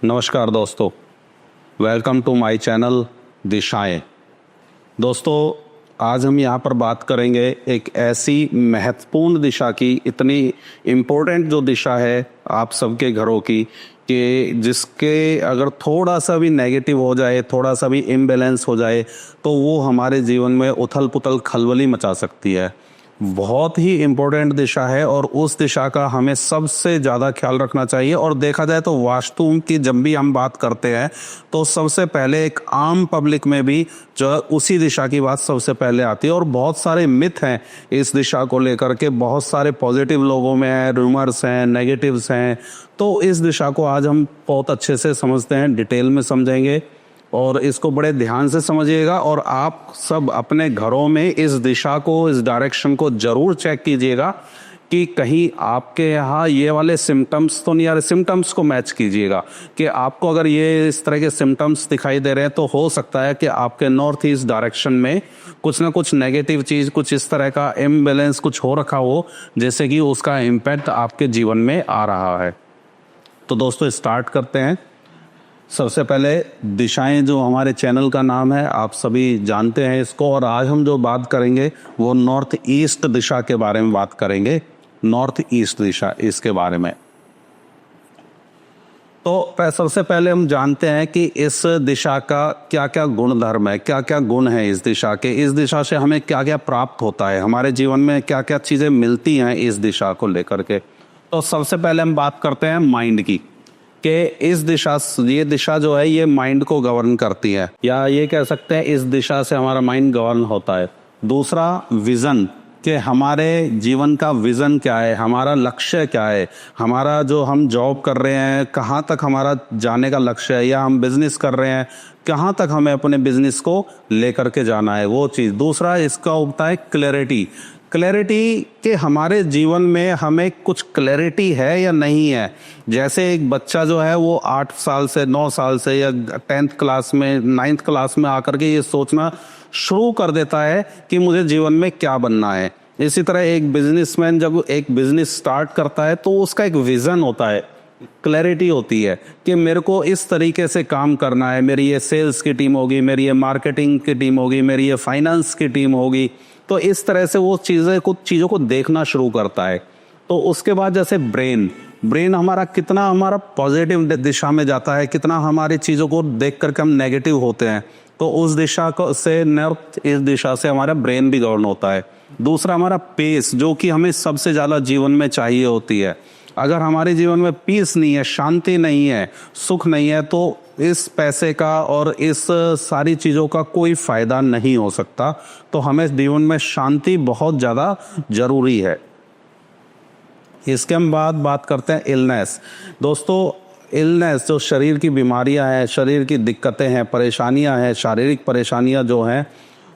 नमस्कार दोस्तों, welcome to my channel दिशाएं। दोस्तों, आज हम यहाँ पर बात करेंगे एक ऐसी महत्वपूर्ण दिशा की, इतनी इम्पोर्टेंट जो दिशा है आप सबके घरों की, कि जिसके अगर थोड़ा सा भी नेगेटिव हो जाए, थोड़ा सा भी इम्बैलेंस हो जाए तो वो हमारे जीवन में उथल पुथल खलबली मचा सकती है। बहुत ही इम्पोर्टेंट दिशा है और उस दिशा का हमें सबसे ज़्यादा ख्याल रखना चाहिए। और देखा जाए तो वास्तु की जब भी हम बात करते हैं तो सबसे पहले एक आम पब्लिक में भी जो है उसी दिशा की बात सबसे पहले आती है। और बहुत सारे मिथ हैं इस दिशा को लेकर के, बहुत सारे पॉजिटिव लोगों में हैं, रूमर्स हैं, नेगेटिव्स हैं। तो इस दिशा को आज हम बहुत अच्छे से समझते हैं, डिटेल में समझेंगे और इसको बड़े ध्यान से समझिएगा। और आप सब अपने घरों में इस दिशा को, इस डायरेक्शन को जरूर चेक कीजिएगा कि कहीं आपके यहाँ ये वाले सिम्टम्स तो नहीं आ रहे। सिम्टम्स को मैच कीजिएगा कि आपको अगर ये इस तरह के सिम्टम्स दिखाई दे रहे हैं तो हो सकता है कि आपके नॉर्थ ईस्ट डायरेक्शन में कुछ ना कुछ नेगेटिव चीज़, कुछ इस तरह का इम्बैलेंस कुछ हो रखा हो, जैसे कि उसका इम्पैक्ट आपके जीवन में आ रहा है। तो दोस्तों, स्टार्ट करते हैं। सबसे पहले दिशाएं, जो हमारे चैनल का नाम है, आप सभी जानते हैं इसको। और आज हम जो बात करेंगे वो नॉर्थ ईस्ट दिशा के बारे में बात करेंगे। नॉर्थ ईस्ट दिशा, इसके बारे में तो सबसे पहले हम जानते हैं कि इस दिशा का क्या क्या गुण धर्म है, क्या क्या गुण है इस दिशा के, इस दिशा से हमें क्या क्या प्राप्त होता है, हमारे जीवन में क्या क्या चीज़ें मिलती हैं इस दिशा को लेकर के। तो सबसे पहले हम बात करते हैं माइंड की, कि इस दिशा, ये दिशा जो है ये माइंड को गवर्न करती है, या ये कह सकते हैं इस दिशा से हमारा माइंड गवर्न होता है। दूसरा, विजन, कि हमारे जीवन का विजन क्या है, हमारा लक्ष्य क्या है, हमारा जो हम जॉब कर रहे हैं कहाँ तक हमारा जाने का लक्ष्य है, या हम बिजनेस कर रहे हैं कहाँ तक हमें अपने बिजनेस को लेकर के जाना है, वो चीज़। दूसरा इसका होता है क्लैरिटी, क्लैरिटी कि हमारे जीवन में हमें कुछ क्लैरिटी है या नहीं है। जैसे एक बच्चा जो है वो 8 साल से, 9 साल से, या 10th क्लास में, 9th क्लास में आकर के ये सोचना शुरू कर देता है कि मुझे जीवन में क्या बनना है। इसी तरह एक बिजनेसमैन जब एक बिजनेस स्टार्ट करता है तो उसका एक विजन होता है, क्लैरिटी होती है कि मेरे को इस तरीके से काम करना है, मेरी ये सेल्स की टीम होगी, मेरी ये मार्केटिंग की टीम होगी, मेरी ये फाइनेंस की टीम होगी। तो इस तरह से वो कुछ चीज़ों को देखना शुरू करता है। तो उसके बाद जैसे ब्रेन हमारा कितना हमारा पॉजिटिव दिशा में जाता है, कितना हमारी चीज़ों को देख करके हम नेगेटिव होते हैं, तो उस दिशा को से नॉर्थ इस दिशा से हमारा ब्रेन भी गवर्न होता है। दूसरा, हमारा पेस, जो कि हमें सबसे ज़्यादा जीवन में चाहिए होती है। अगर हमारे जीवन में पीस नहीं है, शांति नहीं है, सुख नहीं है, तो इस पैसे का और इस सारी चीज़ों का कोई फ़ायदा नहीं हो सकता। तो हमें जीवन में शांति बहुत ज़्यादा ज़रूरी है। इसके हम बाद बात करते हैं इलनेस। दोस्तों, इलनेस जो शरीर की बीमारियां हैं, शरीर की दिक्कतें हैं, परेशानियां हैं, शारीरिक परेशानियां जो हैं,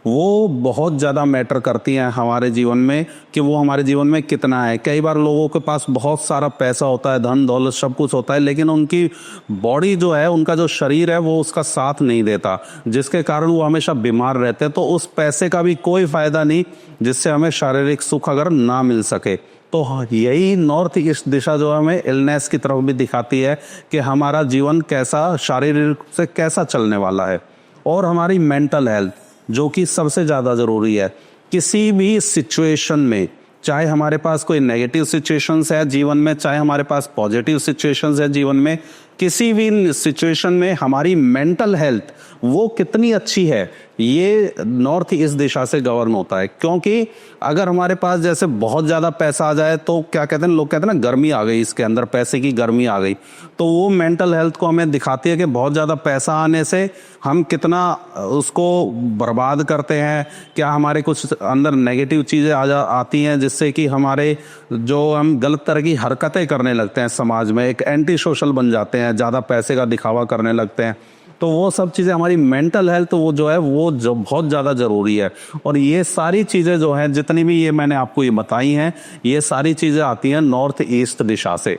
वो बहुत ज़्यादा मैटर करती हैं हमारे जीवन में, कि वो हमारे जीवन में कितना है। कई बार लोगों के पास बहुत सारा पैसा होता है, धन दौलत सब कुछ होता है, लेकिन उनकी बॉडी जो है, उनका जो शरीर है, वो उसका साथ नहीं देता, जिसके कारण वो हमेशा बीमार रहते हैं। तो उस पैसे का भी कोई फ़ायदा नहीं जिससे हमें शारीरिक सुख अगर ना मिल सके। तो यही नॉर्थ ईस्ट दिशा जो हमें इलनेस की तरफ भी दिखाती है कि हमारा जीवन कैसा, शारीरिक से कैसा चलने वाला है। और हमारी मेंटल हेल्थ, जो कि सबसे ज़्यादा ज़रूरी है। किसी भी सिचुएशन में, चाहे हमारे पास कोई नेगेटिव सिचुएशंस है जीवन में, चाहे हमारे पास पॉजिटिव सिचुएशंस है जीवन में, किसी भी सिचुएशन में हमारी मेंटल हेल्थ वो कितनी अच्छी है, ये नॉर्थ ईस्ट दिशा से गवर्न होता है। क्योंकि अगर हमारे पास जैसे बहुत ज़्यादा पैसा आ जाए तो क्या कहते हैं, लोग कहते हैं ना, गर्मी आ गई, इसके अंदर पैसे की गर्मी आ गई। तो वो मेंटल हेल्थ को हमें दिखाती है कि बहुत ज़्यादा पैसा आने से हम कितना उसको बर्बाद करते हैं, क्या हमारे कुछ अंदर नेगेटिव चीज़ें आती हैं जिससे कि हमारे जो हम गलत तरह की हरकतें करने लगते हैं समाज में, एक एंटी सोशल बन जाते हैं, ज़्यादा पैसे का दिखावा करने लगते हैं। तो वो सब चीज़ें, हमारी मेंटल हेल्थ वो जो है वो जो बहुत ज़्यादा ज़रूरी है। और ये सारी चीज़ें जो हैं, जितनी भी ये मैंने आपको ये बताई हैं, ये सारी चीज़ें आती हैं नॉर्थ ईस्ट दिशा से।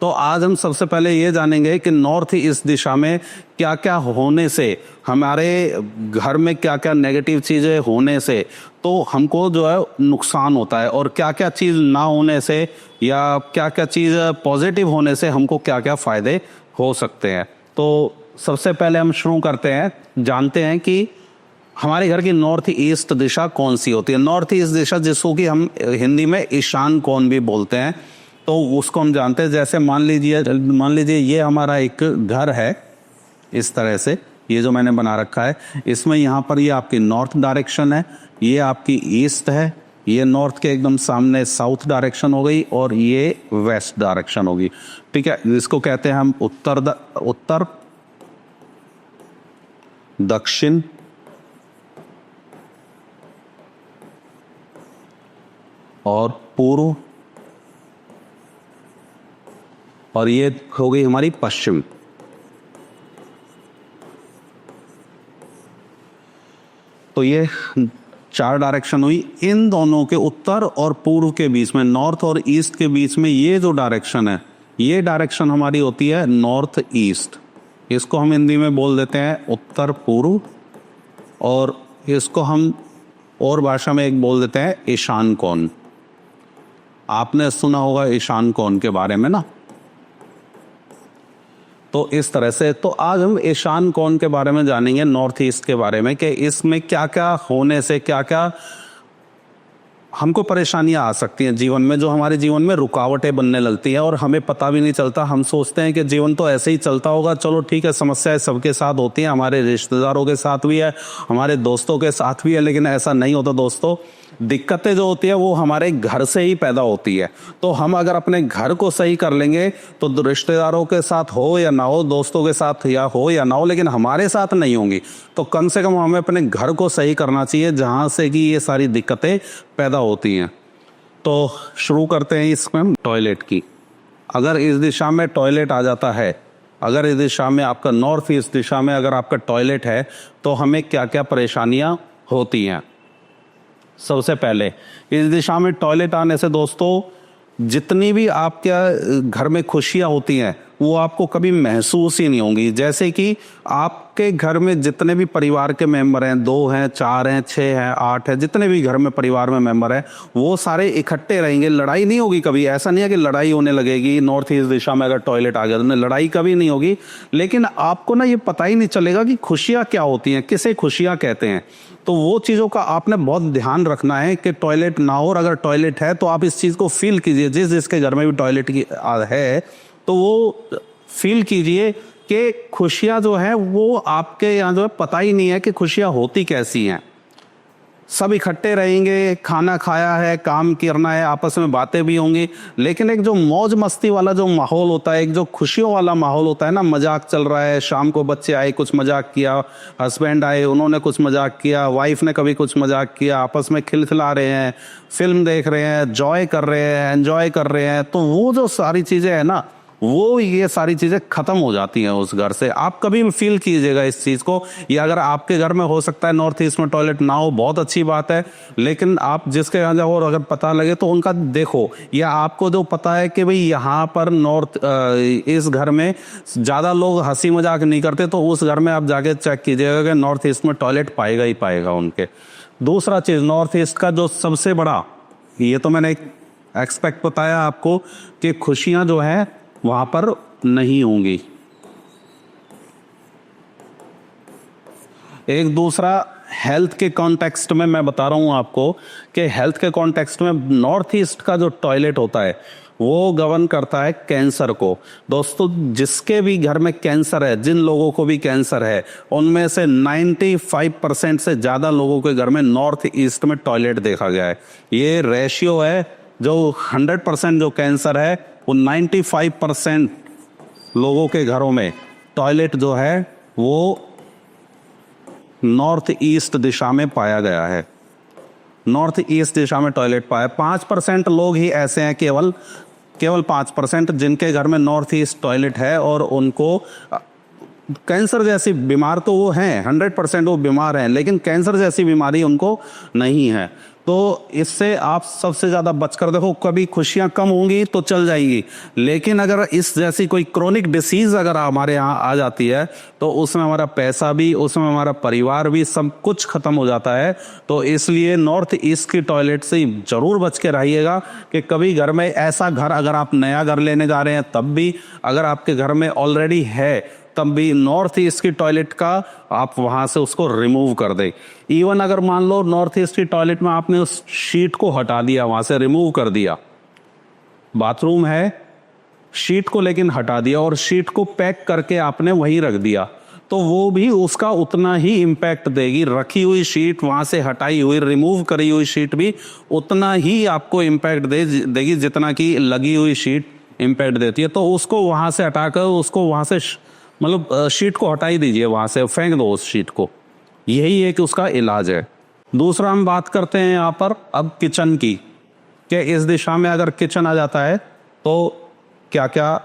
तो आज हम सबसे पहले ये जानेंगे कि नॉर्थ ईस्ट दिशा में क्या क्या होने से, हमारे घर में क्या क्या नेगेटिव चीज़ें होने से तो हमको जो है नुकसान होता है, और क्या क्या चीज़ ना होने से या क्या क्या चीज़ पॉजिटिव होने से हमको क्या क्या फ़ायदे हो सकते हैं। तो सबसे पहले हम शुरू करते हैं, जानते हैं कि हमारे घर की नॉर्थ ईस्ट दिशा कौन सी होती है। नॉर्थ ईस्ट दिशा जिसको कि हम हिंदी में ईशान कोण भी बोलते हैं, तो उसको हम जानते हैं। जैसे मान लीजिए ये हमारा एक घर है, इस तरह से ये जो मैंने बना रखा है, इसमें यहाँ पर ये आपकी नॉर्थ डायरेक्शन है, ये आपकी ईस्ट है, ये नॉर्थ के एकदम सामने साउथ डायरेक्शन हो गई और ये वेस्ट डायरेक्शन होगी। ठीक है, इसको कहते हैं हम उत्तर, दक्षिण और पूर्व, और ये हो गई हमारी पश्चिम। तो ये 4 डायरेक्शन हुई। इन दोनों के उत्तर और पूर्व के बीच में, नॉर्थ और ईस्ट के बीच में ये जो डायरेक्शन है, ये डायरेक्शन हमारी होती है नॉर्थ ईस्ट। इसको हम हिंदी में बोल देते हैं उत्तर पूर्व, और इसको हम और भाषा में एक बोल देते हैं ईशान कोण। आपने सुना होगा ईशान कोण के बारे में ना। तो इस तरह से, तो आज हम ईशान कोण के बारे में जानेंगे, नॉर्थ ईस्ट के बारे में, कि इसमें क्या क्या होने से क्या क्या हमको परेशानियां आ सकती हैं जीवन में, जो हमारे जीवन में रुकावटें बनने लगती हैं और हमें पता भी नहीं चलता। हम सोचते हैं कि जीवन तो ऐसे ही चलता होगा, चलो ठीक है, समस्याएं सबके साथ होती हैं, हमारे रिश्तेदारों के साथ भी है, हमारे दोस्तों के साथ भी है, लेकिन ऐसा नहीं होता दोस्तों। दिक्कतें जो होती है वो हमारे घर से ही पैदा होती है। तो हम अगर अपने घर को सही कर लेंगे तो रिश्तेदारों के साथ हो या ना हो, दोस्तों के साथ या ना हो, लेकिन हमारे साथ नहीं होंगी। तो कम से कम हमें अपने घर को सही करना चाहिए, जहां से कि ये सारी दिक्कतें पैदा होती हैं। तो शुरू करते हैं इसमें टॉयलेट की। अगर इस दिशा में टॉयलेट आ जाता है, अगर इस दिशा में आपका नॉर्थ ईस्ट दिशा में अगर आपका टॉयलेट है, तो हमें क्या क्या परेशानियां होती हैं। सबसे पहले, इस दिशा में टॉयलेट आने से दोस्तों, जितनी भी आपके घर में खुशियां होती हैं वो आपको कभी महसूस ही नहीं होंगी। जैसे कि आपके घर में जितने भी परिवार के मेंबर हैं, 2 हैं, 4 हैं, 6 हैं, 8 हैं, जितने भी घर में परिवार में मेंबर हैं, वो सारे इकट्ठे रहेंगे। लड़ाई नहीं होगी कभी, ऐसा नहीं है कि लड़ाई होने लगेगी नॉर्थ ईस्ट दिशा में अगर टॉयलेट आ गया तो लड़ाई कभी नहीं होगी। लेकिन आपको ना ये पता ही नहीं चलेगा कि खुशियां क्या होती हैं, किसे खुशियां कहते हैं। तो वो चीज़ों का आपने बहुत ध्यान रखना है कि टॉयलेट ना हो, और अगर टॉयलेट है तो आप इस चीज़ को फील कीजिए। जिसके घर में भी टॉयलेट की है तो वो फील कीजिए कि खुशियां जो है वो आपके यहाँ जो है पता ही नहीं है कि खुशियां होती कैसी हैं। सब इकट्ठे रहेंगे, खाना खाया है, काम करना है, आपस में बातें भी होंगी, लेकिन एक जो मौज मस्ती वाला जो माहौल होता है, एक जो खुशियों वाला माहौल होता है ना, मजाक चल रहा है, शाम को बच्चे आए कुछ मजाक किया, हस्बैंड आए उन्होंने कुछ मजाक किया, वाइफ ने कभी कुछ मजाक किया, आपस में खिलखिला रहे हैं, फिल्म देख रहे हैं, जॉय कर रहे हैं, एंजॉय कर रहे हैं, तो वो जो सारी चीजें है ना, वो ये सारी चीजें खत्म हो जाती हैं उस घर से। आप कभी भी फील कीजिएगा इस चीज को। या अगर आपके घर में हो सकता है नॉर्थ ईस्ट में टॉयलेट ना हो, बहुत अच्छी बात है, लेकिन आप जिसके यहाँ जाओ और अगर पता लगे तो उनका देखो, या आपको जो पता है कि भाई यहाँ पर नॉर्थ इस घर में ज्यादा लोग हंसी मजाक नहीं करते, तो उस घर में आप जाके चेक कीजिएगा कि नॉर्थ ईस्ट में टॉयलेट पाएगा ही पाएगा उनके। दूसरा चीज, नॉर्थ ईस्ट का जो सबसे बड़ा, ये तो मैंने एक एक्सपेक्ट बताया आपको कि खुशियां जो है वहां पर नहीं होंगी। एक दूसरा, हेल्थ के कॉन्टेक्स्ट में मैं बता रहा हूं आपको कि हेल्थ के कॉन्टेक्स्ट में नॉर्थ ईस्ट का जो टॉयलेट होता है वो गवर्न करता है कैंसर को। दोस्तों, जिसके भी घर में कैंसर है, जिन लोगों को भी कैंसर है, उनमें से 95% से ज्यादा लोगों के घर में नॉर्थ ईस्ट में टॉयलेट देखा गया है। ये रेशियो है, जो 100% जो कैंसर है वो 95% लोगों के घरों में टॉयलेट जो है वो नॉर्थ ईस्ट दिशा में पाया गया है। नॉर्थ ईस्ट दिशा में टॉयलेट पाया। 5% लोग ही ऐसे हैं, केवल 5% जिनके घर में नॉर्थ ईस्ट टॉयलेट है और उनको कैंसर जैसी बीमार तो वो हैं, 100% वो बीमार हैं, लेकिन कैंसर जैसी बीमारी उनको नहीं है। तो इससे आप सबसे ज्यादा बचकर देखो। कभी खुशियां कम होंगी तो चल जाएंगी, लेकिन अगर इस जैसी कोई क्रोनिक डिसीज अगर हमारे यहाँ आ जाती है तो उसमें हमारा पैसा भी, उसमें हमारा परिवार भी, सब कुछ खत्म हो जाता है। तो इसलिए नॉर्थ ईस्ट की टॉयलेट से जरूर बच के रहिएगा कि कभी घर में ऐसा घर, अगर आप नया घर लेने जा रहे हैं तब भी, अगर आपके घर में ऑलरेडी है तब भी नॉर्थ ईस्ट की टॉयलेट का आप वहां से उसको रिमूव कर दे। इवन अगर मान लो नॉर्थ ईस्ट की टॉयलेट में आपने उस शीट को हटा दिया, वहां से रिमूव कर दिया, बाथरूम है, शीट को लेकिन हटा दिया और शीट को पैक करके आपने वहीं रख दिया, तो वो भी उसका उतना ही इम्पैक्ट देगी। रखी हुई शीट, वहां से हटाई हुई, रिमूव करी हुई शीट भी उतना ही आपको इम्पैक्ट देगी जितना कि लगी हुई शीट इम्पैक्ट देती है। तो उसको वहां से हटाकर, उसको वहां से मतलब शीट को हटा ही दीजिए, वहां से फेंक दो उस शीट को। यही एक उसका इलाज है। दूसरा हम बात करते हैं यहाँ पर अब किचन की, कि इस दिशा में अगर किचन आ जाता है तो क्या क्या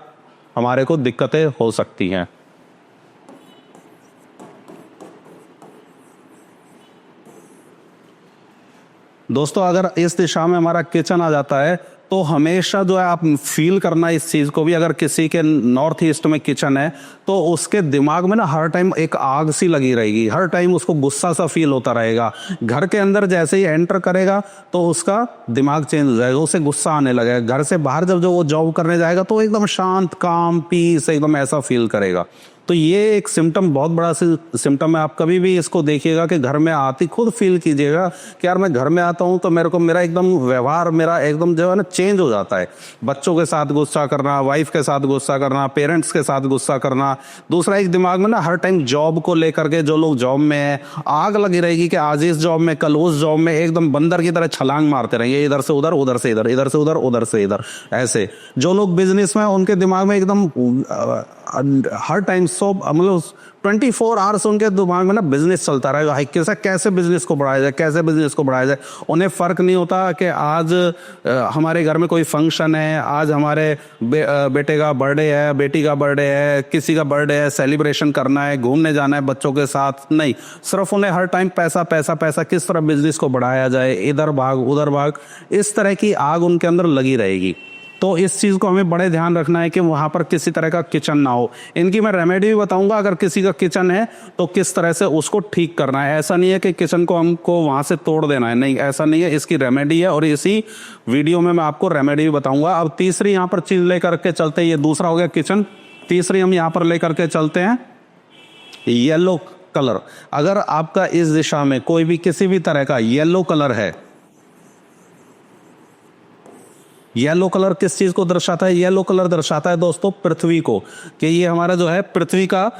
हमारे को दिक्कतें हो सकती हैं। दोस्तों, अगर इस दिशा में हमारा किचन आ जाता है तो हमेशा जो है आप फील करना इस चीज को भी, अगर किसी के नॉर्थ ईस्ट में किचन है तो उसके दिमाग में ना हर टाइम एक आग सी लगी रहेगी, हर टाइम उसको गुस्सा सा फील होता रहेगा। घर के अंदर जैसे ही एंटर करेगा तो उसका दिमाग चेंज हो जाएगा, उसे गुस्सा आने लगेगा। घर से बाहर जब जो वो जॉब करने जाएगा तो एकदम शांत, काम, पीस, एकदम ऐसा फील करेगा। तो ये एक सिम्टम, बहुत बड़ा सिम्टम है। आप कभी भी इसको देखिएगा कि घर में आती खुद फील कीजिएगा कि यार मैं घर में आता हूँ तो मेरा एकदम व्यवहार मेरा एकदम जो है ना चेंज हो जाता है। बच्चों के साथ गुस्सा करना, वाइफ के साथ गुस्सा करना, पेरेंट्स के साथ गुस्सा करना। दूसरा, एक दिमाग में ना हर टाइम जॉब को लेकर के, जो लोग जॉब में है, आग लगी रहेगी कि आज इस जॉब में, कल उस जॉब में, एकदम बंदर की तरह छलांग मारते रहेंगे, इधर से उधर, उधर से इधर, इधर से उधर, उधर से इधर। ऐसे जो लोग बिजनेस में, उनके दिमाग में एकदम हर टाइम मतलब 24 आवर्स उनके दिमाग में ना बिजनेस चलता रहेगा। कैसे बिजनेस को बढ़ाया जाए, कैसे बिजनेस को बढ़ाया जाए। उन्हें फर्क नहीं होता कि आज हमारे घर में कोई फंक्शन है, आज हमारे बेटे का बर्थडे है, बेटी का बर्थडे है, किसी का बर्थडे है, सेलिब्रेशन करना है, घूमने जाना है बच्चों के साथ। नहीं, सिर्फ उन्हें हर टाइम पैसा पैसा पैसा, किस तरह बिजनेस को बढ़ाया जाए, इधर भाग उधर भाग, इस तरह की आग उनके अंदर लगी रहेगी। तो इस चीज को हमें बड़े ध्यान रखना है कि वहां पर किसी तरह का किचन ना हो। इनकी मैं रेमेडी भी बताऊंगा, अगर किसी का किचन है तो किस तरह से उसको ठीक करना है। ऐसा नहीं है कि किचन को हमको वहां से तोड़ देना है, नहीं, ऐसा नहीं है। इसकी रेमेडी है और इसी वीडियो में मैं आपको रेमेडी भी बताऊंगा। अब तीसरी यहाँ पर चीज लेकर के चलते हैं, ये दूसरा हो गया किचन। तीसरी हम यहाँ पर लेकर के चलते हैं येलो कलर। अगर आपका इस दिशा में कोई भी किसी भी तरह का येलो कलर है, येलो कलर किस चीज को दर्शाता है? येलो कलर दर्शाता है दोस्तों पृथ्वी को, कि ये हमारा जो है पृथ्वी का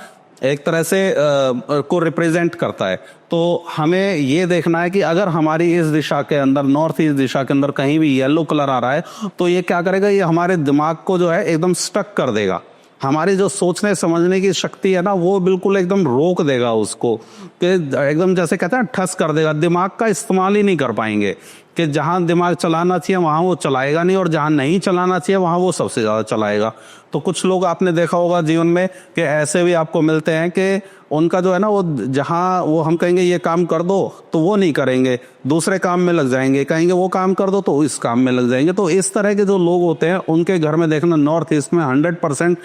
एक तरह से को रिप्रेजेंट करता है। तो हमें ये देखना है कि अगर हमारी इस दिशा के अंदर, नॉर्थ ईस्ट दिशा के अंदर कहीं भी येलो कलर आ रहा है तो ये क्या करेगा, ये हमारे दिमाग को जो है एकदम स्टक कर देगा। हमारी जो सोचने समझने की शक्ति है ना, वो बिल्कुल एकदम रोक देगा उसको, कि एकदम जैसे कहते हैं ठस कर देगा। दिमाग का इस्तेमाल ही नहीं कर पाएंगे, कि जहां दिमाग चलाना चाहिए वहां वो चलाएगा नहीं, और जहां नहीं चलाना चाहिए वहां वो सबसे ज्यादा चलाएगा। तो कुछ लोग आपने देखा होगा जीवन में कि ऐसे भी आपको मिलते हैं कि उनका जो है ना, वो जहां वो हम कहेंगे ये काम कर दो तो वो नहीं करेंगे, दूसरे काम में लग जाएंगे। कहेंगे वो काम कर दो तो इस काम में लग जाएंगे। तो इस तरह के जो लोग होते हैं उनके घर में देखना, नॉर्थ ईस्ट में 100%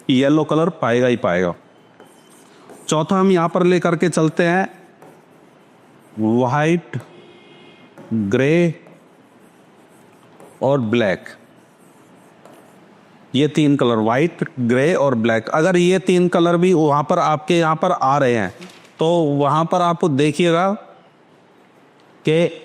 येलो कलर पाएगा ही पाएगा। चौथा हम यहां पर लेकर के चलते हैं व्हाइट, ग्रे और ब्लैक। ये तीन कलर, व्हाइट, ग्रे और ब्लैक, अगर ये तीन कलर भी वहां पर आपके यहां पर आ रहे हैं तो वहां पर आप देखिएगा कि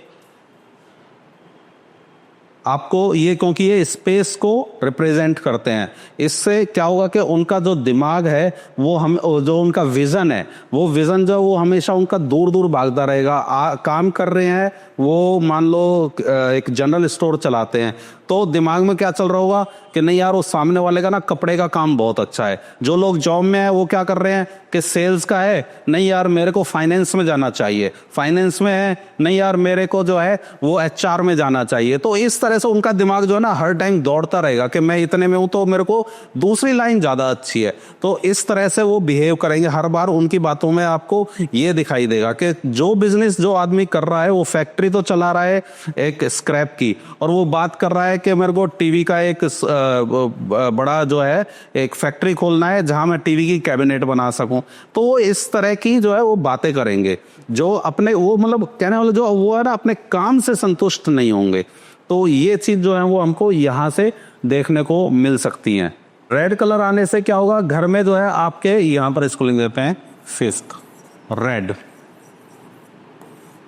आपको ये, क्योंकि ये स्पेस को रिप्रेजेंट करते हैं, इससे क्या होगा कि उनका जो दिमाग है वो हम, जो उनका विजन है, वो विजन जो वो हमेशा उनका दूर दूर भागता रहेगा। काम कर रहे हैं वो, मान लो एक जनरल स्टोर चलाते हैं, तो दिमाग में क्या चल रहा होगा कि नहीं यार, वो सामने वाले का ना कपड़े का काम बहुत अच्छा है। जो लोग जॉब में है वो क्या कर रहे हैं कि सेल्स का है, नहीं यार मेरे को फाइनेंस में जाना चाहिए। फाइनेंस में है, नहीं यार मेरे को जो है वो एचआर में जाना चाहिए। तो इस तरह से उनका दिमाग जो है ना हर टाइम दौड़ता रहेगा कि मैं इतने में हूं तो मेरे को दूसरी लाइन ज्यादा अच्छी है। तो इस तरह से वो बिहेव करेंगे हर बार। उनकी बातों में आपको ये दिखाई देगा कि जो बिजनेस जो आदमी कर रहा है वो फैक्ट्री तो चला रहा है एक स्क्रैप की, और वो बात कर रहा है कि मेरे को टीवी का एक बड़ा जो है एक फैक्ट्री खोलना है जहां मैं टीवी की कैबिनेट बना सकूं। तो वो इस तरह की जो है वो बातें करेंगे, जो अपने वो मतलब कहने वाले जो वो है ना अपने काम से संतुष्ट नहीं होंगे। तो ये चीज जो है वो हमको यहाँ से देखने को मिल सकती है। रेड कलर आने से क्या होगा, घर में जो है आपके यहाँ पर इसको लिख देते हैं फिफ्थ रेड।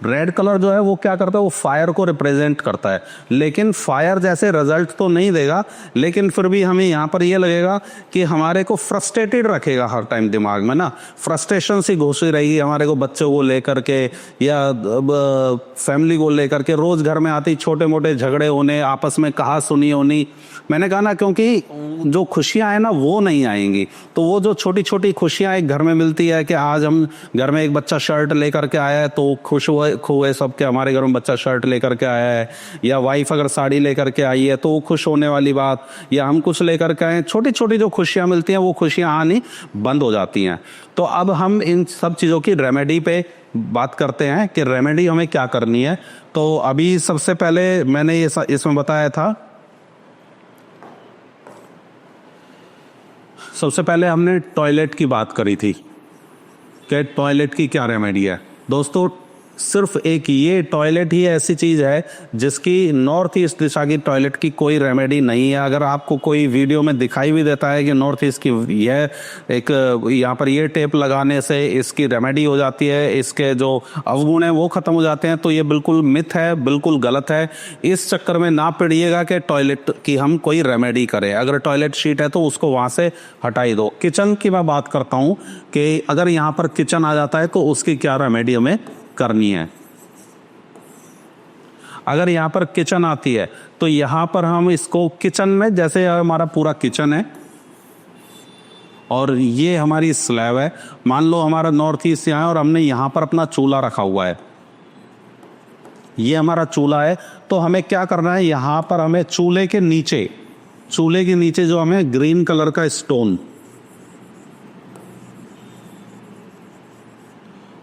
रेड कलर जो है वो क्या करता है, वो फायर को रिप्रेजेंट करता है, लेकिन फायर जैसे रिजल्ट तो नहीं देगा, लेकिन फिर भी हमें यहाँ पर ये लगेगा कि हमारे को फ्रस्ट्रेटेड रखेगा हर टाइम, दिमाग में ना फ्रस्ट्रेशन सी घुसी रहेगी हमारे को, बच्चों को लेकर के या फैमिली को लेकर के। रोज घर में आती छोटे मोटे झगड़े होने, आपस में कहा सुनी होनी। मैंने कहा ना, क्योंकि जो खुशियां है ना वो नहीं आएंगी, तो वो जो छोटी छोटी खुशियां एक घर में मिलती है कि आज हम घर में एक बच्चा शर्ट लेकर के आया है तो खुश हुए सब के हमारे घर में बच्चा शर्ट लेकर के आया है, या वाइफ अगर साड़ी लेकर के आई है तो वो खुश होने वाली बात, या हम कुछ लेकर के आए। छोटी छोटी जो खुशियां मिलती हैं वो खुशियां आनी बंद हो जाती हैं। तो अब हम इन सब चीज़ों की रेमेडी पे बात करते हैं कि रेमेडी हमें क्या करनी है। तो अभी सबसे पहले मैंने ये इसमें बताया था, सबसे पहले हमने टॉयलेट की बात करी थी कि टॉयलेट की क्या रेमेडी है। दोस्तों सिर्फ एक ये टॉयलेट ही ऐसी चीज है जिसकी नॉर्थ ईस्ट दिशा की टॉयलेट की कोई रेमेडी नहीं है। अगर आपको कोई वीडियो में दिखाई भी देता है कि नॉर्थ ईस्ट की यह एक यहाँ पर ये टेप लगाने से इसकी रेमेडी हो जाती है, इसके जो अवगुण है वो खत्म हो जाते हैं, तो ये बिल्कुल मिथ है, बिल्कुल गलत है। इस चक्कर में ना पड़िएगा कि टॉयलेट की हम कोई रेमेडी करें। अगर टॉयलेट शीट है तो उसको वहां से हटाई दो। किचन की मैं बात करता हूँ कि अगर यहाँ पर किचन आ जाता है तो उसकी क्या रेमेडी हमें करनी है। अगर यहां पर किचन आती है तो यहां पर हम इसको किचन में, जैसे हमारा पूरा किचन है और ये हमारी स्लैब है, मान लो हमारा नॉर्थ ईस्ट यहाँ है और हमने यहां पर अपना चूल्हा रखा हुआ है, ये हमारा चूल्हा है। तो हमें क्या करना है, यहां पर हमें चूल्हे के नीचे जो हमें ग्रीन कलर का स्टोन,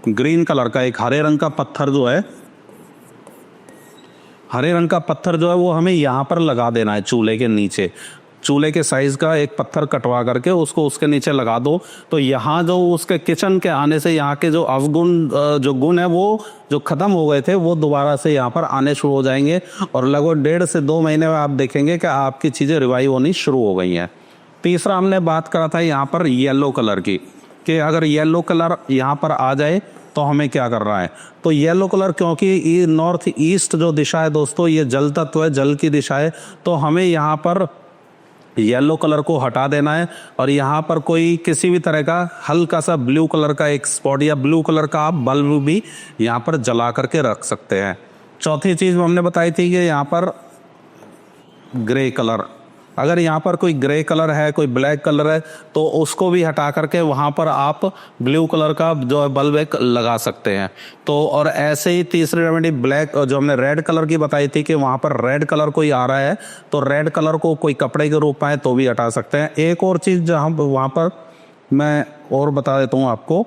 ग्रीन कलर का एक हरे रंग का पत्थर जो है, हरे रंग का पत्थर जो है वो हमें यहाँ पर लगा देना है चूल्हे के नीचे। चूल्हे के साइज का एक पत्थर कटवा करके उसको उसके नीचे लगा दो। तो यहाँ जो उसके किचन के आने से यहाँ के जो अवगुण जो गुण है वो जो खत्म हो गए थे वो दोबारा से यहाँ पर आने शुरू हो जाएंगे, और लगभग 1.5 से 2 महीने में आप देखेंगे कि आपकी चीज़ें रिवाइव होनी शुरू हो गई हैं। तीसरा हमने बात करा था यहाँ पर येलो कलर की, कि अगर येलो कलर यहाँ पर आ जाए तो हमें क्या कर रहा है। तो येलो कलर, क्योंकि ये नॉर्थ ईस्ट जो दिशा है दोस्तों, ये जल तत्व है, जल की दिशा है, तो हमें यहाँ पर येलो कलर को हटा देना है और यहाँ पर कोई किसी भी तरह का हल्का सा ब्लू कलर का एक स्पॉट या ब्लू कलर का आप बल्ब भी यहाँ पर जला करके रख सकते हैं। चौथी चीज हमने बताई थी कि यहाँ पर ग्रे कलर, अगर यहाँ पर कोई ग्रे कलर है, कोई ब्लैक कलर है, तो उसको भी हटा करके वहाँ पर आप ब्लू कलर का जो है बल्ब एक लगा सकते हैं। तो और ऐसे ही तीसरी रेमेडी ब्लैक, जो हमने रेड कलर की बताई थी कि वहाँ पर रेड कलर कोई आ रहा है तो रेड कलर को कोई कपड़े के रूप में तो भी हटा सकते हैं। एक और चीज़ जहाँ वहाँ पर मैं और बता देता हूँ आपको,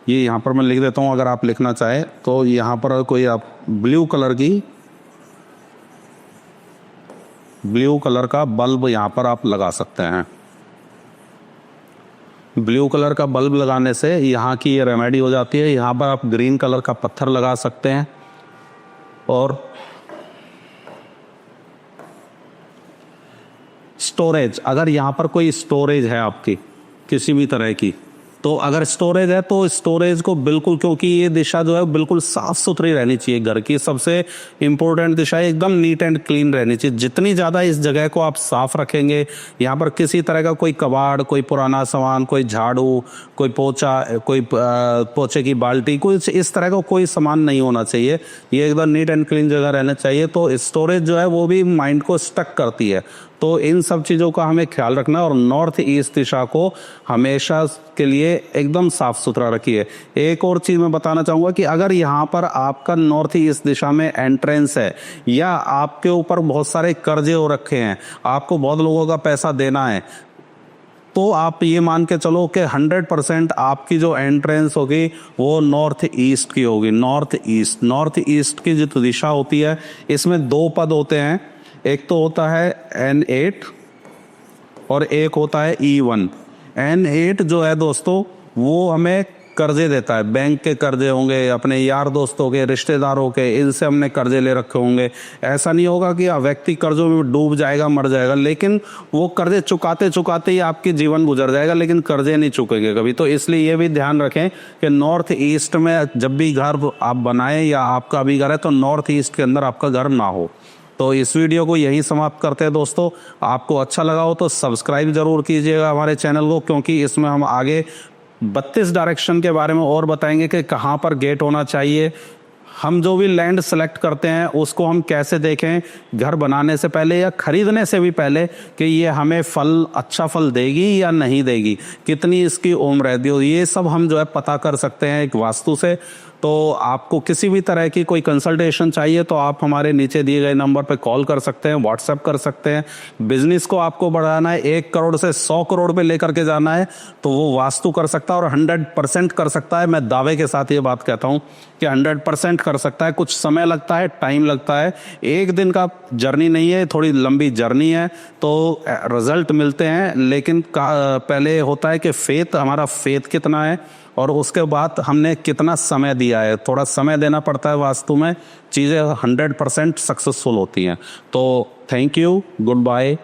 ये यहाँ पर मैं लिख देता हूँ, अगर आप लिखना चाहें तो यहाँ पर कोई आप ब्लू कलर का बल्ब यहाँ पर आप लगा सकते हैं। ब्लू कलर का बल्ब लगाने से यहाँ की ये रेमेडी हो जाती है। यहाँ पर आप ग्रीन कलर का पत्थर लगा सकते हैं। और स्टोरेज, अगर यहाँ पर कोई स्टोरेज है आपकी किसी भी तरह की, तो अगर स्टोरेज है तो स्टोरेज को बिल्कुल, क्योंकि ये दिशा जो है बिल्कुल साफ सुथरी रहनी चाहिए, घर की सबसे इम्पोर्टेंट दिशा है, एकदम नीट एंड क्लीन रहनी चाहिए। जितनी ज़्यादा इस जगह को आप साफ रखेंगे, यहाँ पर किसी तरह का कोई कबाड़, कोई पुराना सामान, कोई झाड़ू, कोई पोछा, कोई पोछे की बाल्टी, कुछ इस तरह का कोई सामान नहीं होना चाहिए। ये एकदम नीट एंड क्लीन जगह रहना चाहिए। तो स्टोरेज जो है वो भी माइंड को स्टक करती है। तो इन सब चीज़ों का हमें ख्याल रखना है और नॉर्थ ईस्ट दिशा को हमेशा के लिए एकदम साफ सुथरा रखिए। एक और चीज़ मैं बताना चाहूँगा कि अगर यहाँ पर आपका नॉर्थ ईस्ट दिशा में एंट्रेंस है या आपके ऊपर बहुत सारे कर्जे हो रखे हैं, आपको बहुत लोगों का पैसा देना है, तो आप ये मान के चलो कि 100% आपकी जो एंट्रेंस होगी वो नॉर्थ ईस्ट की होगी। नॉर्थ ईस्ट की जो दिशा होती है इसमें 2 पद होते हैं, एक तो होता है N8 और एक होता है E1। N8 जो है दोस्तों वो हमें कर्जे देता है, बैंक के कर्जे होंगे, अपने यार दोस्तों के, रिश्तेदारों के, इनसे हमने कर्जे ले रखे होंगे। ऐसा नहीं होगा कि व्यक्ति कर्जों में डूब जाएगा, मर जाएगा, लेकिन वो कर्जे चुकाते चुकाते ही आपकी जीवन गुजर जाएगा, लेकिन कर्जे नहीं चुकेंगे कभी। तो इसलिए ये भी ध्यान रखें कि नॉर्थ ईस्ट में जब भी घर आप बनाएं या आपका भी घर है तो नॉर्थ ईस्ट के अंदर आपका घर ना हो। तो इस वीडियो को यहीं समाप्त करते हैं दोस्तों। आपको अच्छा लगा हो तो सब्सक्राइब जरूर कीजिएगा हमारे चैनल को, क्योंकि इसमें हम आगे 32 डायरेक्शन के बारे में और बताएंगे कि कहाँ पर गेट होना चाहिए। हम जो भी लैंड सेलेक्ट करते हैं उसको हम कैसे देखें घर बनाने से पहले या खरीदने से भी पहले कि ये हमें अच्छा फल देगी या नहीं देगी, कितनी इसकी उम्र है, ये सब हम जो है पता कर सकते हैं एक वास्तु से। तो आपको किसी भी तरह की कोई कंसल्टेशन चाहिए तो आप हमारे नीचे दिए गए नंबर पर कॉल कर सकते हैं, व्हाट्सएप कर सकते हैं। बिजनेस को आपको बढ़ाना है, 1 करोड़ से 100 करोड़ पे लेकर के जाना है तो वो वास्तु कर सकता है और 100% कर सकता है। मैं दावे के साथ ये बात कहता हूँ कि 100% कर सकता है। कुछ समय लगता है, टाइम लगता है, एक दिन का जर्नी नहीं है, थोड़ी लंबी जर्नी है, तो रिजल्ट मिलते हैं। लेकिन पहले होता है कि हमारा फेथ कितना है और उसके बाद हमने कितना समय दिया है। थोड़ा समय देना पड़ता है वास्तु में, चीज़ें 100% सक्सेसफुल होती हैं। तो थैंक यू, गुड बाय।